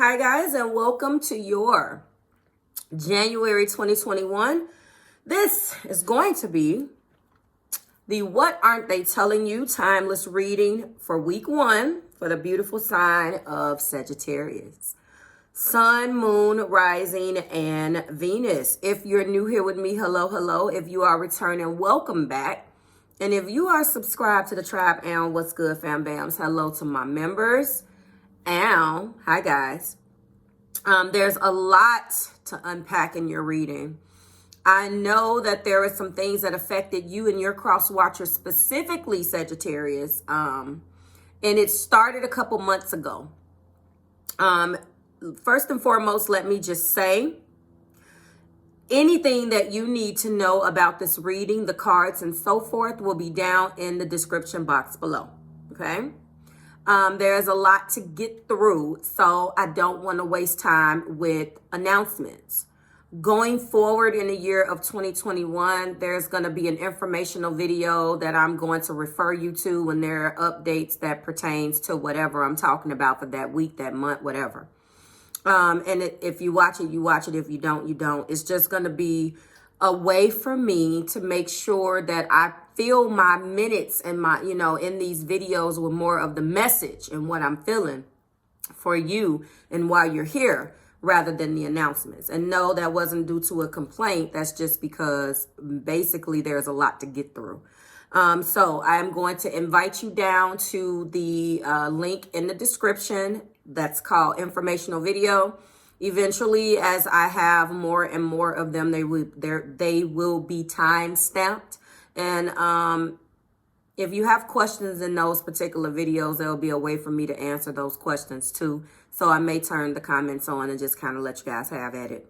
Hi guys, and welcome to your January 2021. This is going to be the What Aren't They Telling You timeless reading for week 1 for the beautiful sign of Sagittarius. Sun, Moon, Rising, and Venus. If you're new here with me, hello, hello. If you are returning, welcome back. And if you are subscribed to the tribe, and what's good, fam bams, hello to my members. And hi guys. There's a lot to unpack in your reading. I know that there are some things that affected you and your cross watcher, specifically Sagittarius. And it started a couple months ago. First and foremost, let me just say, anything that you need to know about this reading, the cards and so forth, will be down in the description box below. Okay? There's a lot to get through, so I don't want to waste time with announcements. Going forward in the year of 2021, there's going to be an informational video that I'm going to refer you to when there are updates that pertains to whatever I'm talking about for that week, that month, whatever. If you watch it, you watch it. If you don't, you don't. It's just going to be a way for me to make sure that I fill my minutes and my, in these videos with more of the message and what I'm feeling for you and why you're here rather than the announcements. And no, that wasn't due to a complaint. That's just because basically there's a lot to get through. So I'm going to invite you down to the link in the description that's called informational video. Eventually, as I have more and more of them, they will be time stamped. And if you have questions in those particular videos, there'll be a way for me to answer those questions too. So I may turn the comments on and just kind of let you guys have at it.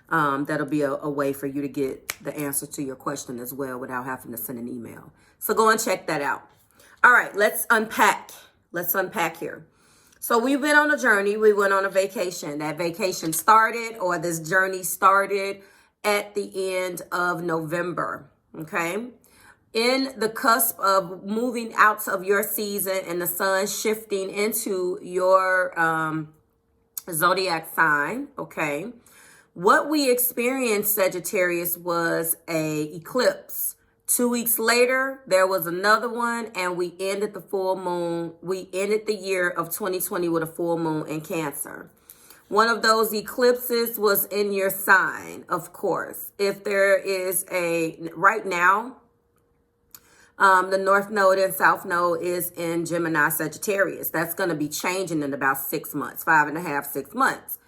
That'll be a way for you to get the answer to your question as well without having to send an email. So go and check that out. All right, let's unpack. Let's unpack here. So we've been on a journey. We went on a vacation. That vacation started, or this journey started at the end of November, okay? In the cusp of moving out of your season and the sun shifting into your zodiac sign, okay? What we experienced, Sagittarius, was a eclipse. 2 weeks later, there was another one, and we ended the full moon. We ended the year of 2020 with a full moon in Cancer. One of those eclipses was in your sign, of course. If there is right now, the North Node and South Node is in Gemini, Sagittarius. That's going to be changing in about 6 months, 5.5, 6 months.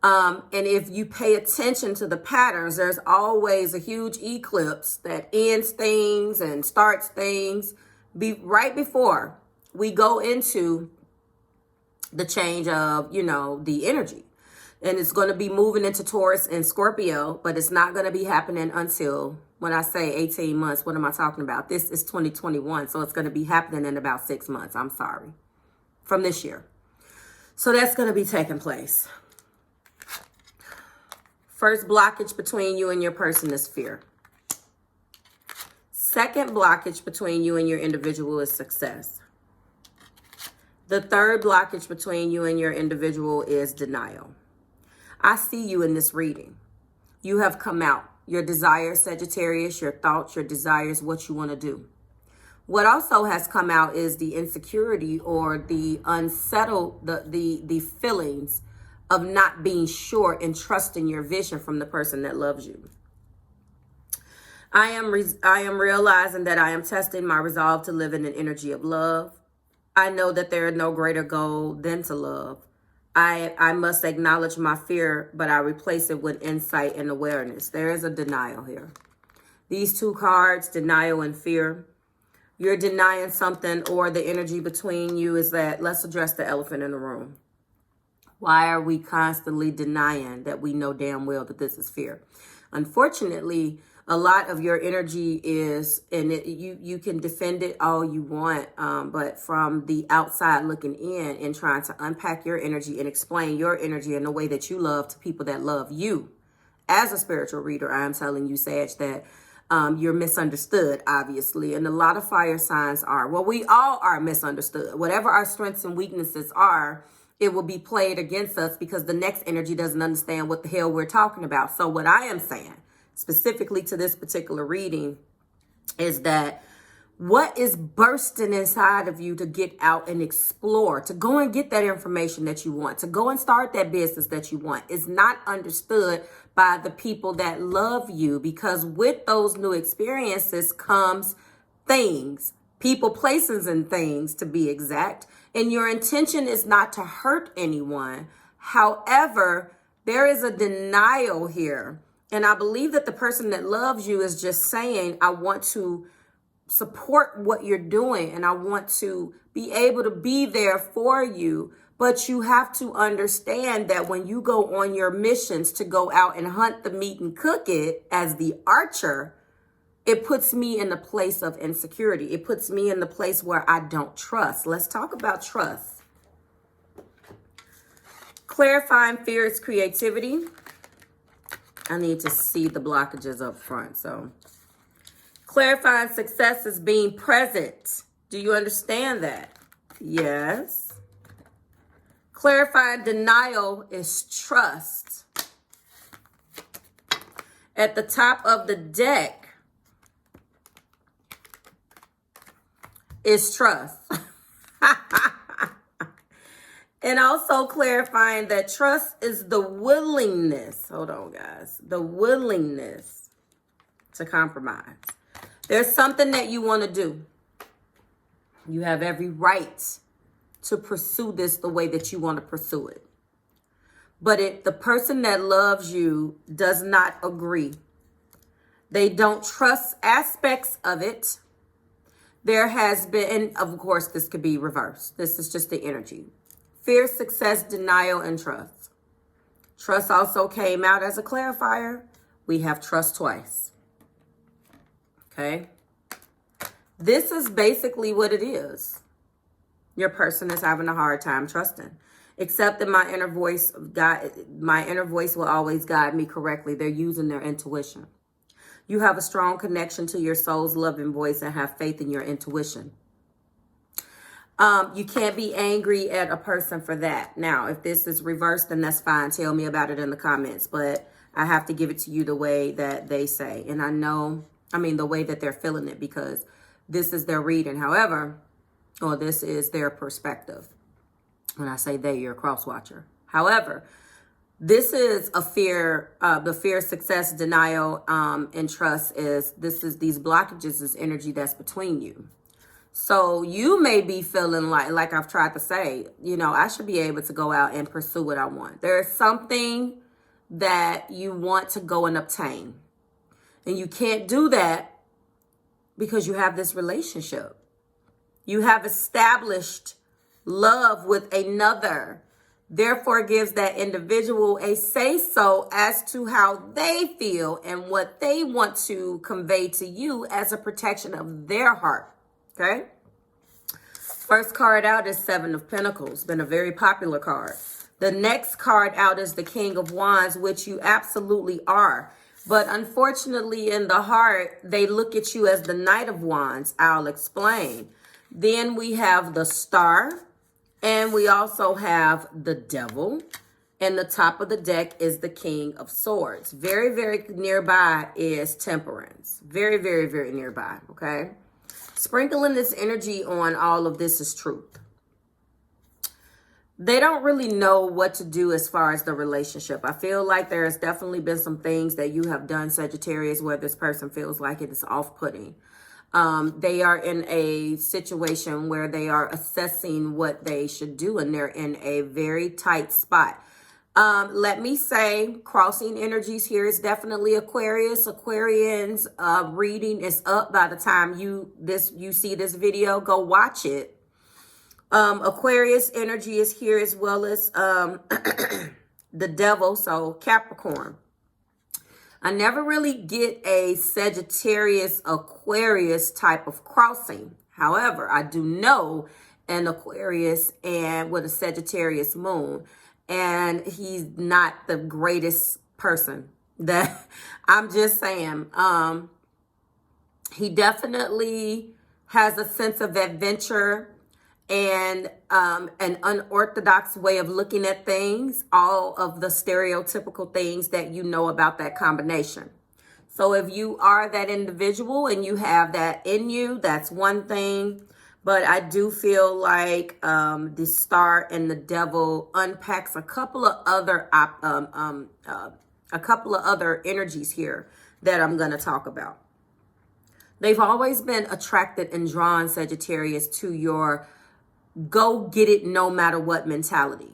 And if you pay attention to the patterns, there's always a huge eclipse that ends things and starts things right before we go into the change of, the energy. And it's going to be moving into Taurus and Scorpio, but it's not going to be happening until, when I say 18 months, what am I talking about? This is 2021, so it's going to be happening in about 6 months. I'm sorry. From this year. So that's going to be taking place. First blockage between you and your person is fear. Second blockage between you and your individual is success. The third blockage between you and your individual is denial. I see you in this reading. You have come out. Your desires, Sagittarius, your thoughts, your desires, what you want to do. What also has come out is the insecurity or the unsettled, the feelings of not being sure and trusting your vision from the person that loves you. I am realizing that I am testing my resolve to live in an energy of love. I know that there is no greater goal than to love. I must acknowledge my fear, but I replace it with insight and awareness. There is a denial here. These two cards, denial and fear. You're denying something, or the energy between you is that, let's address the elephant in the room. Why are we constantly denying that we know damn well that this is fear? Unfortunately, a lot of your energy is, and you can defend it all you want, but from the outside looking in and trying to unpack your energy and explain your energy in the way that you love to people that love you. As a spiritual reader, I am telling you, Sag, that you're misunderstood, obviously. And a lot of fire signs are. Well, we all are misunderstood. Whatever our strengths and weaknesses are, it will be played against us because the next energy doesn't understand what the hell we're talking about. So what I am saying, specifically to this particular reading, is that what is bursting inside of you to get out and explore, to go and get that information that you want, to go and start that business that you want, is not understood by the people that love you, because with those new experiences comes things, people, places, and things, to be exact. And your intention is not to hurt anyone. However, there is a denial here. And I believe that the person that loves you is just saying, I want to support what you're doing and I want to be able to be there for you. But you have to understand that when you go on your missions to go out and hunt the meat and cook it as the archer, it puts me in a place of insecurity. It puts me in the place where I don't trust. Let's talk about trust. Clarifying fear is creativity. I need to see the blockages up front. So clarifying success is being present. Do you understand that? Yes. Clarifying denial is trust. At the top of the deck is trust. And also clarifying that trust is the willingness, hold on guys, the willingness to compromise. There's something that you want to do. You have every right to pursue this the way that you want to pursue it. But the person that loves you does not agree. They don't trust aspects of it. There has been, and of course, this could be reversed. This is just the energy. Fear, success, denial, and trust. Trust also came out as a clarifier. We have trust twice. Okay? This is basically what it is. Your person is having a hard time trusting. Except that my inner voice will always guide me correctly. They're using their intuition. You have a strong connection to your soul's loving voice and have faith in your intuition. You can't be angry at a person for that. Now, if this is reversed, then that's fine. Tell me about it in the comments. But I have to give it to you the way that they say. And the way that they're feeling it, because this is their reading. However, or this is their perspective. When I say they, you're a cross watcher. However, this is a fear, the fear, success, denial, and trust these blockages is energy that's between you. So you may be feeling like I've tried to say, I should be able to go out and pursue what I want. There's something that you want to go and obtain. And you can't do that because you have this relationship. You have established love with another. Therefore, it gives that individual a say-so as to how they feel and what they want to convey to you as a protection of their heart. Okay? First card out is Seven of Pentacles. Been a very popular card. The next card out is the King of Wands, which you absolutely are. But unfortunately, in the heart, they look at you as the Knight of Wands. I'll explain. Then we have the Star. And we also have the Devil. And the top of the deck is the King of Swords. Very, very nearby is Temperance. Very, very, very nearby. Okay? Sprinkling this energy on all of this is truth. They don't really know what to do as far as the relationship. I feel like there has definitely been some things that you have done, Sagittarius, where this person feels like it is off-putting. They are in a situation where they are assessing what they should do, and they're in a very tight spot. Let me say, crossing energies here is definitely Aquarius. Aquarians reading is up by the time you see this video. Go watch it. Aquarius energy is here, as well as the Devil, so Capricorn. I never really get a Sagittarius Aquarius type of crossing. However, I do know an Aquarius and with a Sagittarius moon. And he's not the greatest person. That I'm just saying. He definitely has a sense of adventure and an unorthodox way of looking at things, all of the stereotypical things that you know about that combination. So if you are that individual and you have that in you, that's one thing. But I do feel like the Star and the Devil unpacks a couple of other energies here that I'm going to talk about. They've always been attracted and drawn, Sagittarius, to your go get it no matter what mentality.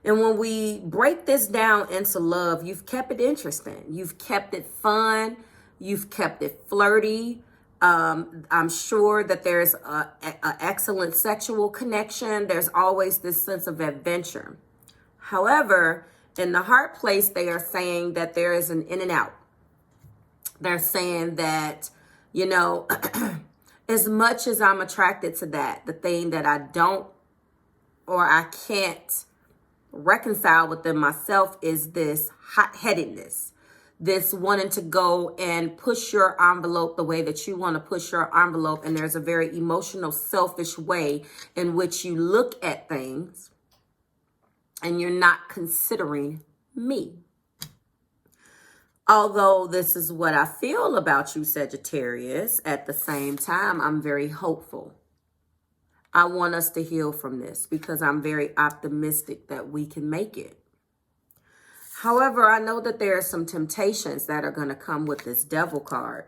And when we break this down into love, you've kept it interesting. You've kept it fun. You've kept it flirty. I'm sure that there's an excellent sexual connection. There's always this sense of adventure. However, in the heart place, they are saying that there is an in and out. They're saying that, you know, as much as I'm attracted to that, the thing that I don't or I can't reconcile within myself is this hot-headedness, this wanting to go and push your envelope the way that you want to push your envelope. And there's a very emotional, selfish way in which you look at things and you're not considering me. Although this is what I feel about you, Sagittarius, at the same time, I'm very hopeful. I want us to heal from this because I'm very optimistic that we can make it. However, I know that there are some temptations that are going to come with this Devil card.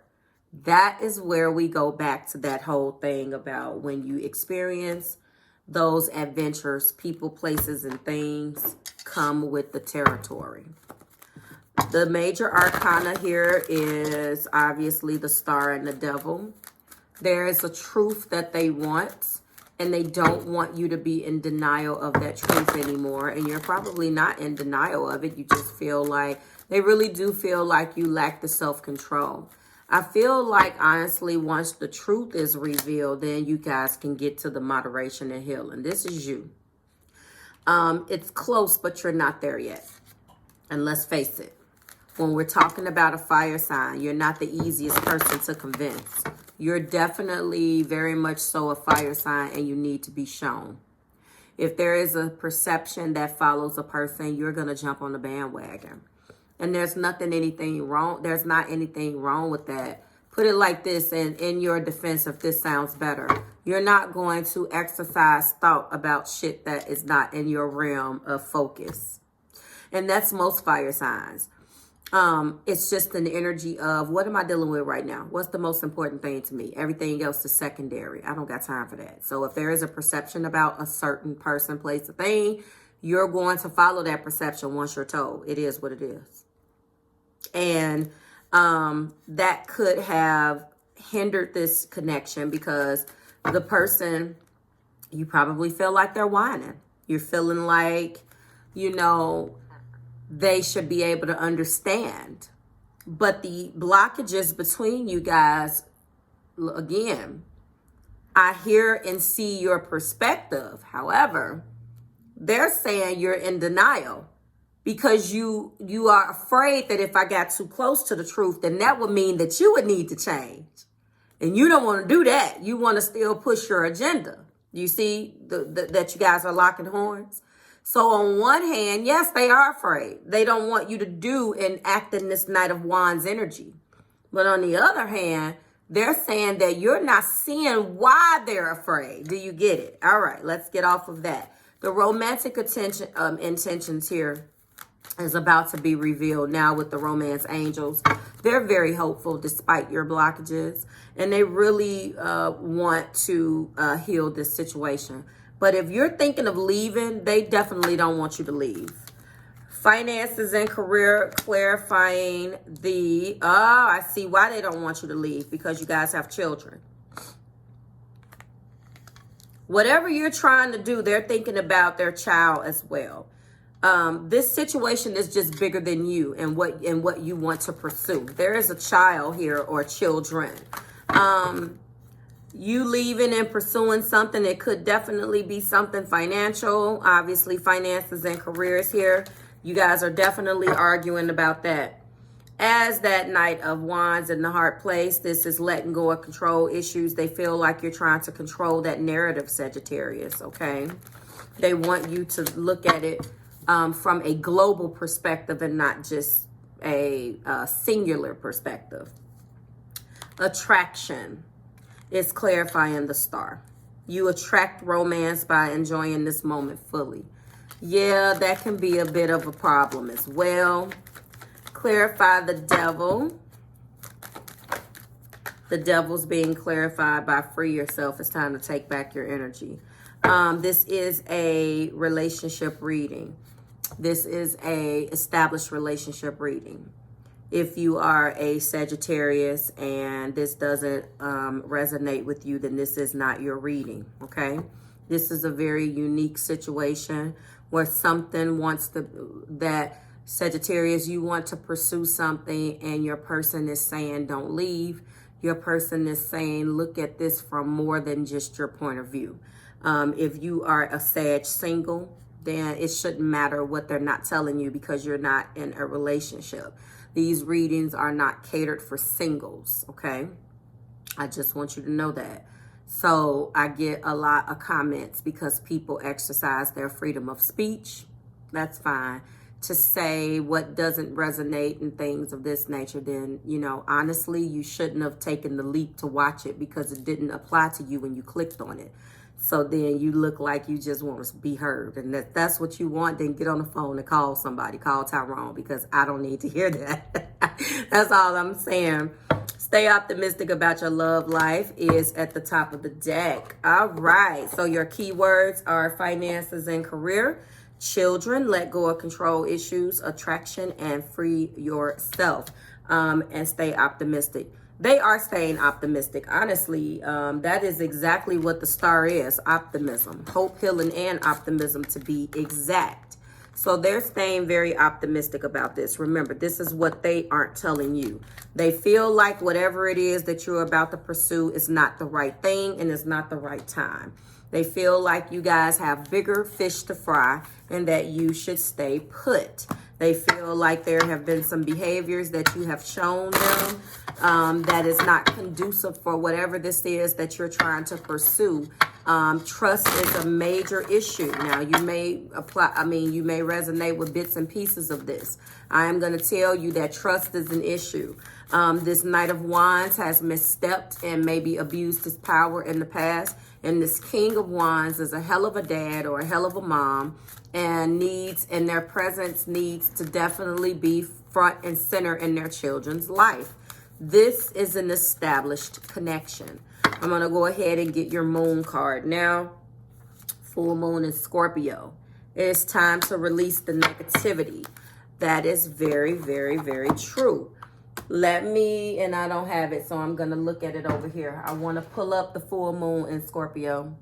That is where we go back to that whole thing about when you experience those adventures, people, places, and things come with the territory. The major arcana here is obviously the Star and the Devil. There is a truth that they want, and they don't want you to be in denial of that truth anymore. And you're probably not in denial of it. You just feel like, they really do feel like you lack the self-control. I feel like, honestly, once the truth is revealed, then you guys can get to the moderation and healing. This is you. It's close, but you're not there yet. And let's face it, when we're talking about a fire sign, you're not the easiest person to convince. You're definitely very much so a fire sign, and you need to be shown. If there is a perception that follows a person, you're going to jump on the bandwagon. And there's anything wrong. There's not anything wrong with that. Put it like this, and in your defense, if this sounds better, you're not going to exercise thought about shit that is not in your realm of focus. And that's most fire signs. It's just an energy of, what am I dealing with right now? What's the most important thing to me? Everything else is secondary. I don't got time for that. So if there is a perception about a certain person, place, or thing, you're going to follow that perception once you're told. It is what it is. And that could have hindered this connection because the person, you probably feel like they're whining. You're feeling like, you know, they should be able to understand. But the blockages between you guys, again, I hear and see your perspective. However, they're saying you're in denial because you are afraid that if I got too close to the truth, then that would mean that you would need to change. And you don't want to do that. You want to still push your agenda. You see that you guys are locking horns? So on one hand, yes, they are afraid. They don't want you to do and act in this Knight of Wands energy. But on the other hand, they're saying that you're not seeing why they're afraid. Do you get it? All right, let's get off of that. The romantic intentions here is about to be revealed now with the romance angels. They're very hopeful despite your blockages. And they really want to heal this situation. But if you're thinking of leaving, they definitely don't want you to leave. Finances and career, clarifying the, I see why they don't want you to leave, because you guys have children. Whatever you're trying to do, they're thinking about their child as well. This situation is just bigger than you and what you want to pursue. There is a child here or children. You leaving and pursuing something, it could definitely be something financial. Obviously, finances and careers here. You guys are definitely arguing about that. As that Knight of Wands in the heart place, this is letting go of control issues. They feel like you're trying to control that narrative, Sagittarius, okay? They want you to look at it from a global perspective and not just a singular perspective. Attraction is clarifying the star. You attract romance by enjoying this moment fully. Yeah, that can be a bit of a problem as well. Clarify the devil. The devil's being clarified by free yourself. It's time to take back your energy. This is a relationship reading. This is a established relationship reading. If you are a Sagittarius and this doesn't resonate with you, then this is not your reading, okay? This is a very unique situation where something wants that Sagittarius, you want to pursue something and your person is saying don't leave. Your person is saying look at this from more than just your point of view. If you are a Sag single, then it shouldn't matter what they're not telling you because you're not in a relationship. These readings are not catered for singles, okay? I just want you to know that. So I get a lot of comments because people exercise their freedom of speech. That's fine. To say what doesn't resonate and things of this nature, then, you know, honestly, you shouldn't have taken the leap to watch it because it didn't apply to you when you clicked on it. So then you look like you just want to be heard. And that's what you want, then get on the phone and call somebody. Call Tyrone because I don't need to hear that. That's all I'm saying. Stay optimistic about your love life is at the top of the deck. All right. So your keywords are finances and career. Children, let go of control issues, attraction, and free yourself. And stay optimistic. They are staying optimistic. Honestly, that is exactly what the star is. Optimism, hope, healing, and optimism to be exact. So they're staying very optimistic about this. Remember, this is what they aren't telling you. They feel like whatever it is that you're about to pursue is not the right thing and is not the right time. They feel like you guys have bigger fish to fry and that you should stay put. They feel like there have been some behaviors that you have shown them that is not conducive for whatever this is that you're trying to pursue. Trust is a major issue. Now, you may you may resonate with bits and pieces of this. I am going to tell you that trust is an issue. This Knight of Wands has misstepped and maybe abused his power in the past. And this King of Wands is a hell of a dad or a hell of a mom and their presence needs to definitely be front and center in their children's life. This is an established connection. I'm going to go ahead and get your moon card now. Full moon in Scorpio. It's time to release the negativity. That is very, very, very true. And I don't have it, so I'm going to look at it over here. I want to pull up the full moon in Scorpio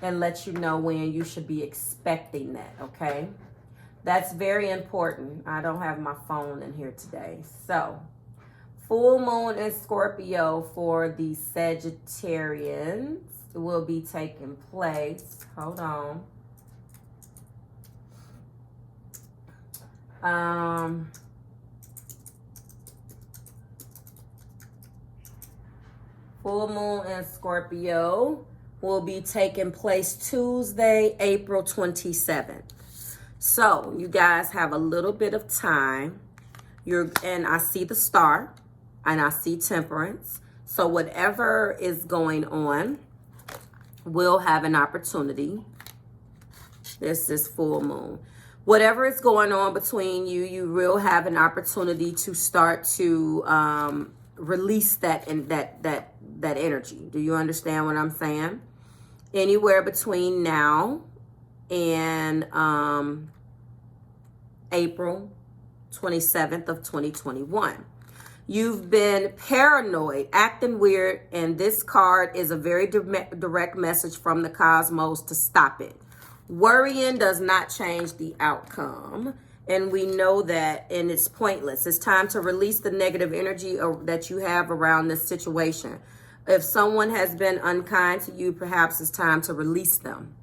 and let you know when you should be expecting that, okay? That's very important. I don't have my phone in here today. So, full moon in Scorpio for the Sagittarians will be taking place. Hold on. Full moon in Scorpio will be taking place Tuesday, April 27th. So you guys have a little bit of time. And I see the star and I see temperance. So whatever is going on will have an opportunity. This is full moon. Whatever is going on between you, you will have an opportunity to start to release that and that energy. Do you understand what I'm saying? Anywhere between now and April 27th of 2021. You've been paranoid, acting weird, and this card is a very direct message from the cosmos to stop it. Worrying does not change the outcome, and we know that, and it's pointless. It's time to release the negative energy that you have around this situation. If someone has been unkind to you, perhaps it's time to release them.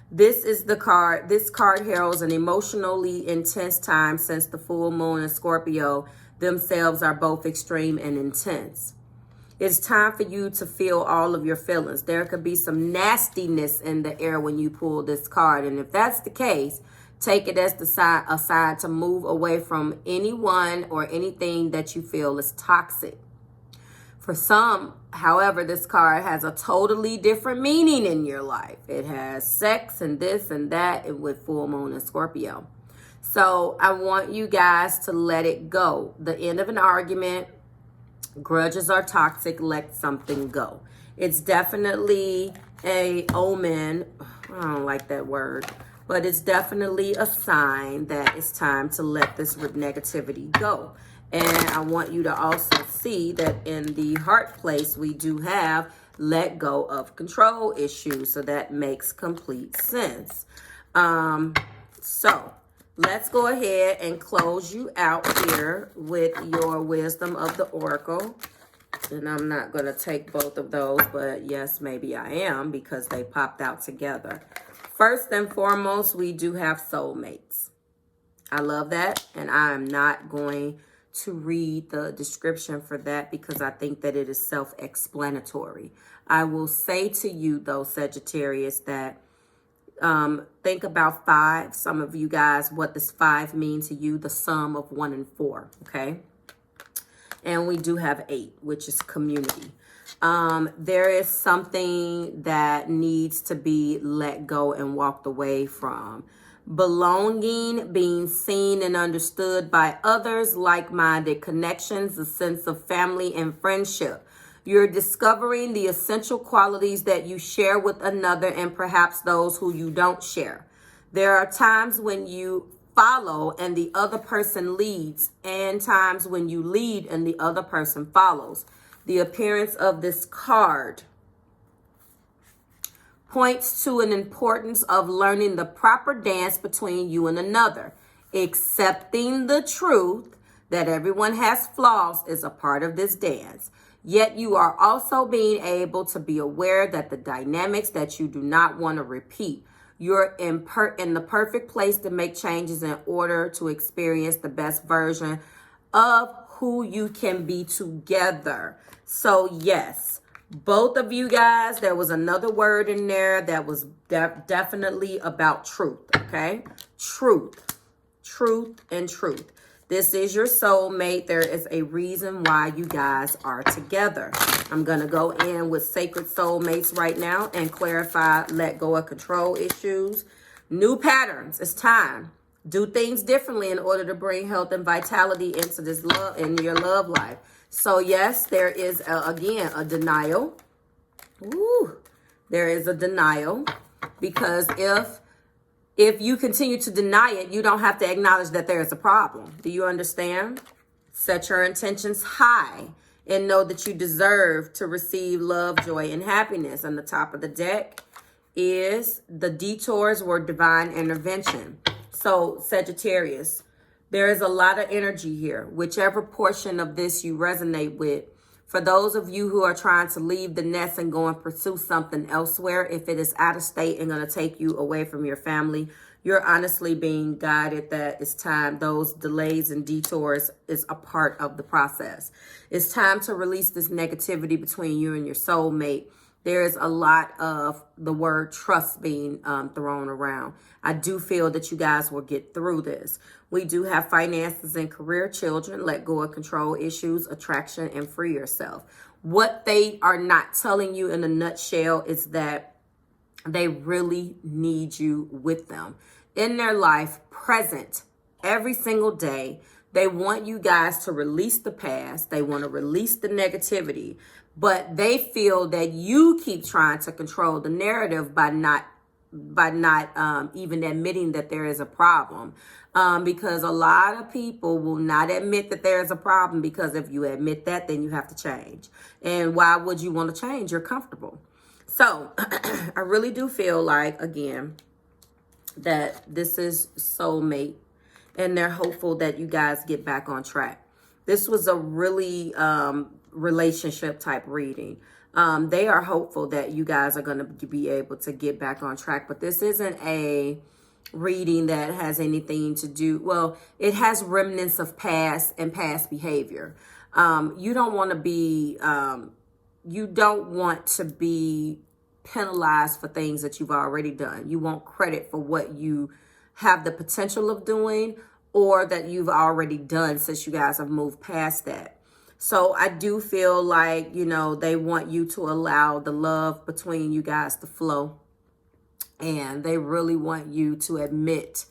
This card heralds an emotionally intense time since the full moon in Scorpio themselves are both extreme and intense. It's time for you to feel all of your feelings. There could be some nastiness in the air when you pull this card. And if that's the case, take it as a sign to move away from anyone or anything that you feel is toxic. For some, however, this card has a totally different meaning in your life. It has sex and this and that, and with full moon and Scorpio. So I want you guys to let it go. The end of an argument, grudges are toxic, let something go. It's definitely a omen. I don't like that word, but it's definitely a sign that it's time to let this negativity go. And I want you to also see that in the heart place, we do have let go of control issues. So that makes complete sense. So let's go ahead and close you out here with your wisdom of the oracle. And I'm not going to take both of those, but yes, maybe I am because they popped out together. First and foremost, we do have soulmates. I love that. And I am not going to read the description for that because I think that it is self-explanatory. I will say to you, though, Sagittarius, that think about 5. Some of you guys, what does 5 mean to you? The sum of 1 and 4, okay? And we do have 8, which is community. There is something that needs to be let go and walked away from. Belonging, being seen and understood by others, like-minded connections, a sense of family and friendship. You're discovering the essential qualities that you share with another and perhaps those who you don't share. There are times when you follow and the other person leads, and times when you lead and the other person follows. The appearance of this card points to an importance of learning the proper dance between you and another. Accepting the truth that everyone has flaws is a part of this dance. Yet you are also being able to be aware that the dynamics that you do not want to repeat. You're in the perfect place to make changes in order to experience the best version of who you can be together. So yes, both of you guys, there was another word in there that was definitely about truth, okay? Truth and truth. This is your soulmate. There is a reason why you guys are together. I'm going to go in with sacred soulmates right now and clarify, let go of control issues. New patterns. It's time. Do things differently in order to bring health and vitality into this love, in your love life. So yes, there is, again, a denial. Ooh, there is a denial because if you continue to deny it, you don't have to acknowledge that there is a problem. Do you understand? Set your intentions high and know that you deserve to receive love, joy, and happiness. On the top of the deck is the detours or divine intervention. So Sagittarius, there is a lot of energy here. Whichever portion of this you resonate with. For those of you who are trying to leave the nest and go and pursue something elsewhere, if it is out of state and going to take you away from your family, you're honestly being guided that it's time. Those delays and detours is a part of the process. It's time to release this negativity between you and your soulmate. There is a lot of the word trust being thrown around. I do feel that you guys will get through this. We do have finances and career, children, let go of control issues, attraction, and free yourself. What they are not telling you in a nutshell is that they really need you with them in their life, present every single day. They want you guys to release the past. They want to release the negativity, but they feel that you keep trying to control the narrative by not even admitting that there is a problem. Because a lot of people will not admit that there is a problem, because if you admit that, then you have to change. And why would you want to change? You're comfortable. So I really do feel like, again, that this is soulmate, and they're hopeful that you guys get back on track. This was a really relationship type reading. They are hopeful that you guys are going to be able to get back on track, but this isn't a reading that has anything to do, well, it has remnants of past and past behavior. You don't want to be, penalized for things that you've already done. You want credit for what you have the potential of doing, or that you've already done, since you guys have moved past that. So I do feel like, you know, they want you to allow the love between you guys to flow. And they really want you to admit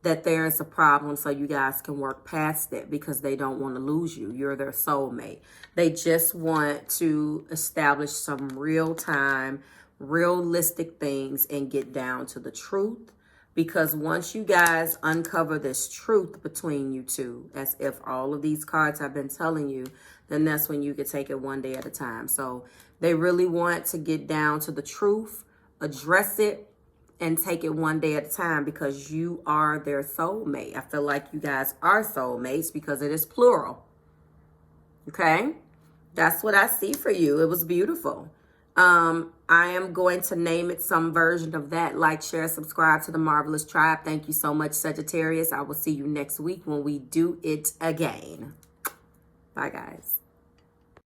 that there is a problem so you guys can work past it, because they don't want to lose you. You're their soulmate. They just want to establish some real-time, realistic things and get down to the truth. Because once you guys uncover this truth between you two, as if all of these cards have been telling you, then that's when you can take it one day at a time. So they really want to get down to the truth, address it, and take it one day at a time, because you are their soulmate. I feel like you guys are soulmates because it is plural. Okay? That's what I see for you. It was beautiful. I am going to name it some version of that. Like, share, subscribe to the Marvelous Tribe. Thank you so much, Sagittarius. I will see you next week when we do it again. Bye, guys.